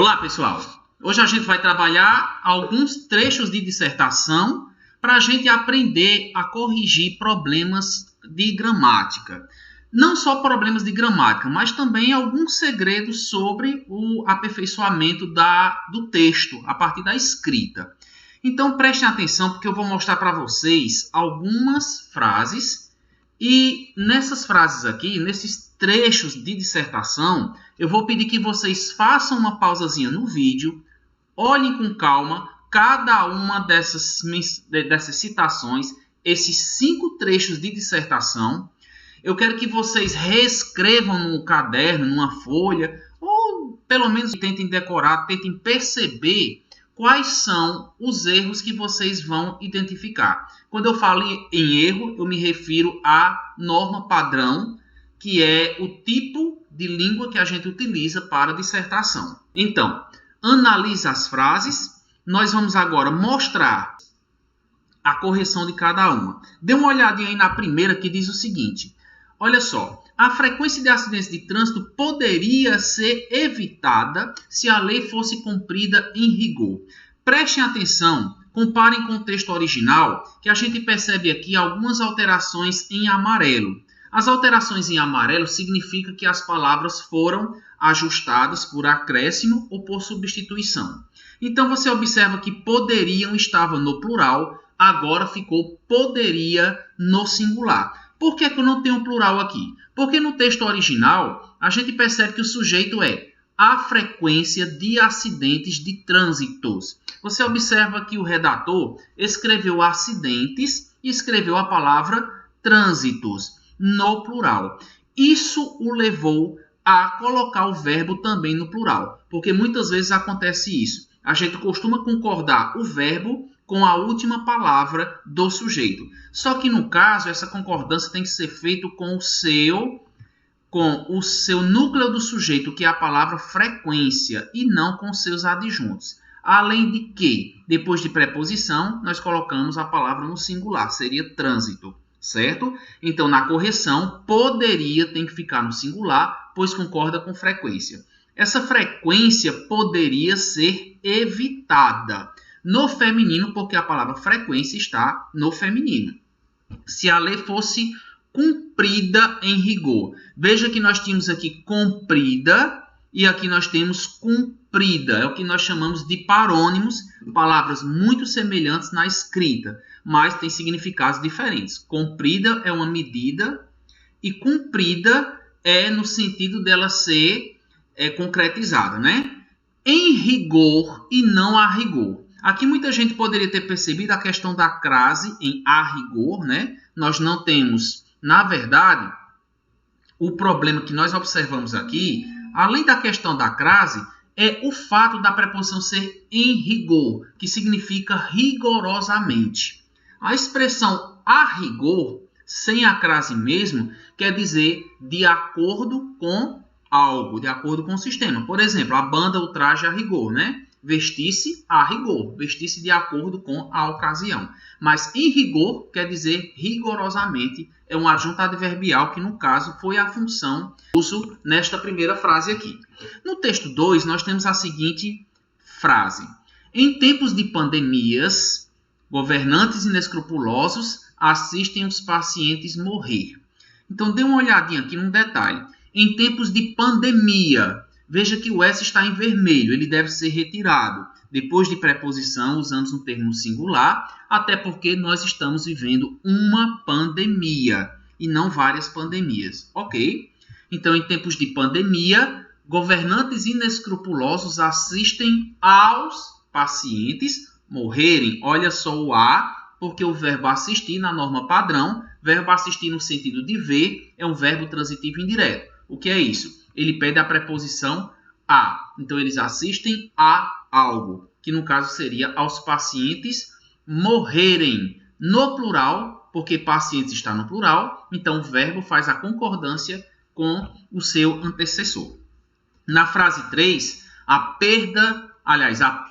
Olá, pessoal! Hoje a gente vai trabalhar alguns trechos de dissertação para a gente aprender a corrigir problemas de gramática. Não só problemas de gramática, mas também alguns segredos sobre o aperfeiçoamento do texto a partir da escrita. Então prestem atenção porque eu vou mostrar para vocês algumas frases e nessas frases aqui, nesses trechos de dissertação, eu vou pedir que vocês façam uma pausazinha no vídeo, olhem com calma cada uma dessas citações, esses 5 trechos de dissertação. Eu quero que vocês reescrevam no caderno, numa folha, ou pelo menos tentem decorar, tentem perceber quais são os erros que vocês vão identificar. Quando eu falo em erro, eu me refiro à norma padrão, que é o tipo de língua que a gente utiliza para dissertação. Então, analise as frases. Nós vamos agora mostrar a correção de cada uma. Dê uma olhadinha aí na primeira que diz o seguinte. Olha só, a frequência de acidentes de trânsito poderia ser evitada se a lei fosse cumprida em rigor. Prestem atenção, comparem com o texto original, que a gente percebe aqui algumas alterações em amarelo. As alterações em amarelo significam que as palavras foram ajustadas por acréscimo ou por substituição. Então você observa que poderiam estava no plural, agora ficou poderia no singular. Por que eu não tenho plural aqui? Porque no texto original, a gente percebe que o sujeito é a frequência de acidentes de trânsitos. Você observa que o redator escreveu acidentes e escreveu a palavra trânsitos no plural. Isso o levou a colocar o verbo também no plural, porque muitas vezes acontece isso. A gente costuma concordar o verbo com a última palavra do sujeito. Só que no caso, essa concordância tem que ser feita com o seu núcleo do sujeito, que é a palavra frequência, e não com seus adjuntos. Além de que, depois de preposição, nós colocamos a palavra no singular, seria trânsito, certo? Então, na correção, poderia tem que ficar no singular, pois concorda com frequência. Essa frequência poderia ser evitada no feminino, porque a palavra frequência está no feminino. Se a lei fosse cumprida em rigor. Veja que nós tínhamos aqui cumprida e aqui nós temos cumprida. É o que nós chamamos de parônimos, palavras muito semelhantes na escrita, mas têm significados diferentes. Cumprida é uma medida e cumprida é no sentido dela ser concretizada, né? Em rigor e não a rigor. Aqui muita gente poderia ter percebido a questão da crase em a rigor, né? Nós não temos, na verdade, o problema que nós observamos aqui, além da questão da crase, é o fato da preposição ser em rigor, que significa rigorosamente. A expressão a rigor, sem a crase mesmo, quer dizer de acordo com algo, de acordo com o sistema. Por exemplo, a banda, o traje a rigor, né? Vestir-se a rigor, vestir-se de acordo com a ocasião. Mas em rigor quer dizer rigorosamente, é um adjunto adverbial que no caso foi a função uso nesta primeira frase aqui. No texto 2 nós temos a seguinte frase. Em tempos de pandemias, governantes inescrupulosos assistem os pacientes morrer. Então dê uma olhadinha aqui num detalhe. Em tempos de pandemia, veja que o S está em vermelho, ele deve ser retirado. Depois de preposição, usamos um termo singular, até porque nós estamos vivendo uma pandemia e não várias pandemias, ok? Então, em tempos de pandemia, governantes inescrupulosos assistem aos pacientes morrerem. Olha só o a, porque o verbo assistir na norma padrão, verbo assistir no sentido de ver, é um verbo transitivo indireto. O que é isso? Ele pede a preposição a. Então, eles assistem a algo, que no caso seria aos pacientes morrerem. No plural, porque pacientes está no plural, então o verbo faz a concordância com o seu antecessor. Na frase 3, a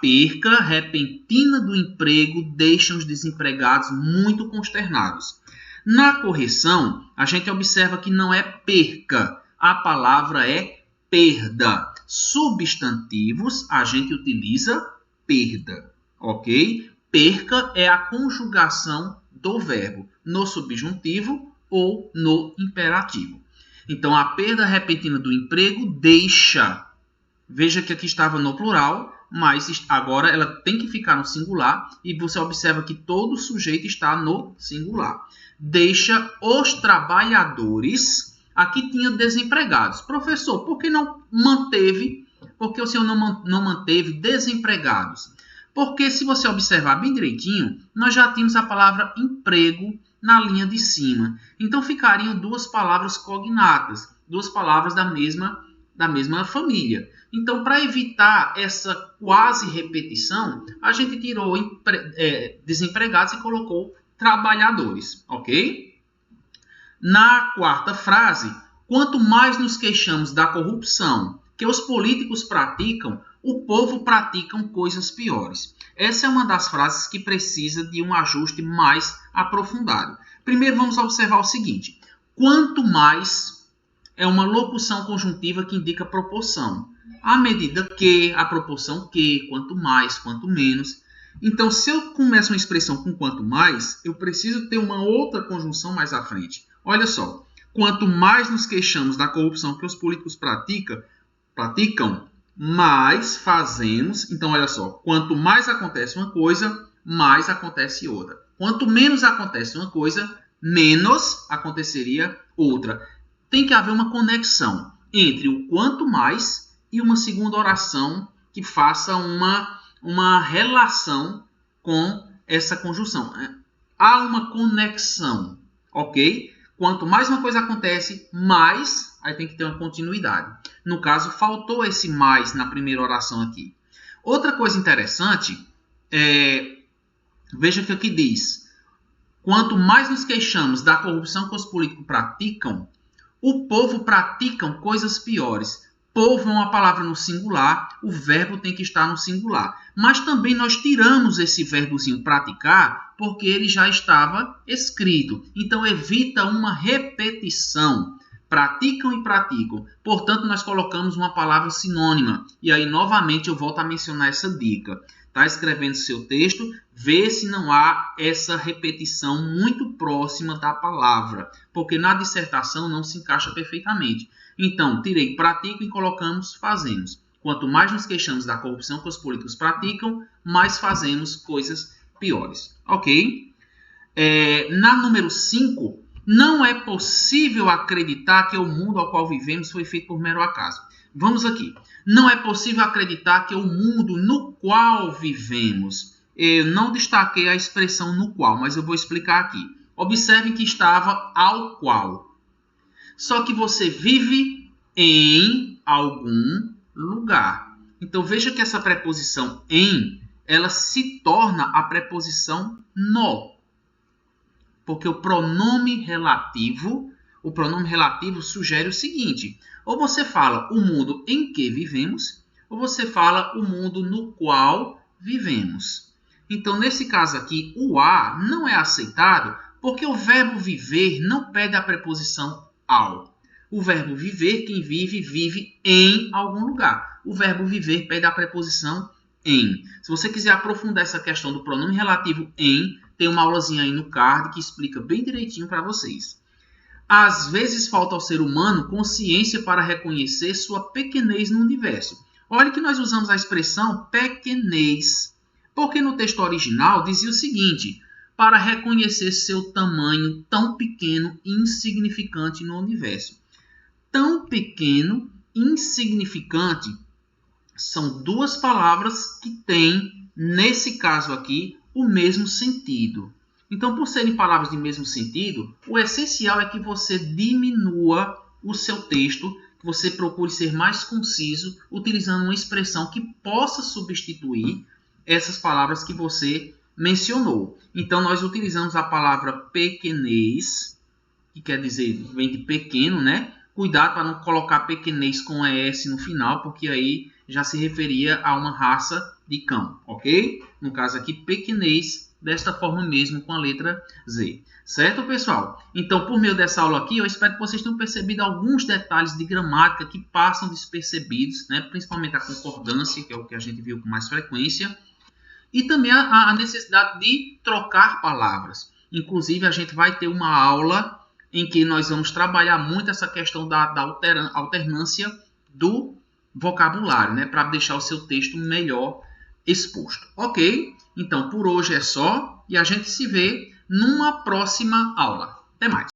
perca repentina do emprego deixa os desempregados muito consternados. Na correção, a gente observa que não é perca, a palavra é perda. Substantivos, a gente utiliza perda, ok? Perca é a conjugação do verbo no subjuntivo ou no imperativo. Então, a perda repentina do emprego deixa. Veja que aqui estava no plural, mas agora ela tem que ficar no singular e você observa que todo sujeito está no singular. Deixa os trabalhadores. Aqui tinha desempregados. Professor, por que não manteve? Por que o senhor não manteve desempregados? Porque se você observar bem direitinho, nós já tínhamos a palavra emprego na linha de cima. Então ficariam duas palavras cognatas, duas palavras da mesma família. Então, para evitar essa quase repetição, a gente tirou desempregados e colocou trabalhadores, ok? Na quarta frase, quanto mais nos queixamos da corrupção que os políticos praticam, o povo pratica coisas piores. Essa é uma das frases que precisa de um ajuste mais aprofundado. Primeiro, vamos observar o seguinte. Quanto mais é uma locução conjuntiva que indica proporção. À medida que, a proporção que, quanto mais, quanto menos. Então, se eu começo uma expressão com quanto mais, eu preciso ter uma outra conjunção mais à frente. Olha só, quanto mais nos queixamos da corrupção que os políticos praticam, mais fazemos. Então, olha só, quanto mais acontece uma coisa, mais acontece outra. Quanto menos acontece uma coisa, menos aconteceria outra. Tem que haver uma conexão entre o quanto mais e uma segunda oração que faça uma relação com essa conjunção. Há uma conexão, ok? Quanto mais uma coisa acontece, mais aí tem que ter uma continuidade. No caso, faltou esse mais na primeira oração aqui. Outra coisa interessante veja que aqui diz, quanto mais nos queixamos da corrupção que os políticos praticam, o povo pratica coisas piores. Povo é uma palavra no singular, o verbo tem que estar no singular. Mas também nós tiramos esse verbozinho praticar porque ele já estava escrito. Então evita uma repetição. Praticam e praticam. Portanto, nós colocamos uma palavra sinônima. E aí, novamente, eu volto a mencionar essa dica. Está escrevendo seu texto, vê se não há essa repetição muito próxima da palavra. Porque na dissertação não se encaixa perfeitamente. Então, tirei praticam e colocamos fazemos. Quanto mais nos queixamos da corrupção que os políticos praticam, mais fazemos coisas piores. Ok? Na número 5, não é possível acreditar que o mundo ao qual vivemos foi feito por mero acaso. Vamos aqui. Não é possível acreditar que o mundo no qual vivemos. Eu não destaquei a expressão no qual, mas eu vou explicar aqui. Observe que estava ao qual. Só que você vive em algum lugar. Então, veja que essa preposição em, ela se torna a preposição no. Porque o pronome relativo sugere o seguinte. Ou você fala o mundo em que vivemos, ou você fala o mundo no qual vivemos. Então, nesse caso aqui, o a não é aceitado porque o verbo viver não pede a preposição ao. O verbo viver, quem vive, vive em algum lugar. O verbo viver pede a preposição em. Se você quiser aprofundar essa questão do pronome relativo em, tem uma aulazinha aí no card que explica bem direitinho para vocês. Às vezes falta ao ser humano consciência para reconhecer sua pequenez no universo. Olha que nós usamos a expressão pequenez, porque no texto original dizia o seguinte, para reconhecer seu tamanho tão pequeno e insignificante no universo. Tão pequeno, insignificante, são duas palavras que têm, nesse caso aqui, o mesmo sentido. Então, por serem palavras de mesmo sentido, o essencial é que você diminua o seu texto, que você procure ser mais conciso, utilizando uma expressão que possa substituir essas palavras que você mencionou. Então, nós utilizamos a palavra pequenez, que quer dizer, vem de pequeno, né? Cuidado para não colocar pequenez com ES no final, porque aí já se referia a uma raça de cão, ok? No caso aqui, pequenez desta forma mesmo com a letra Z. Certo, pessoal? Então, por meio dessa aula aqui, eu espero que vocês tenham percebido alguns detalhes de gramática que passam despercebidos, né? Principalmente a concordância, que é o que a gente viu com mais frequência, e também a necessidade de trocar palavras. Inclusive, a gente vai ter uma aula em que nós vamos trabalhar muito essa questão da alternância do vocabulário, né? Para deixar o seu texto melhor exposto. Ok? Então, por hoje é só e a gente se vê numa próxima aula. Até mais!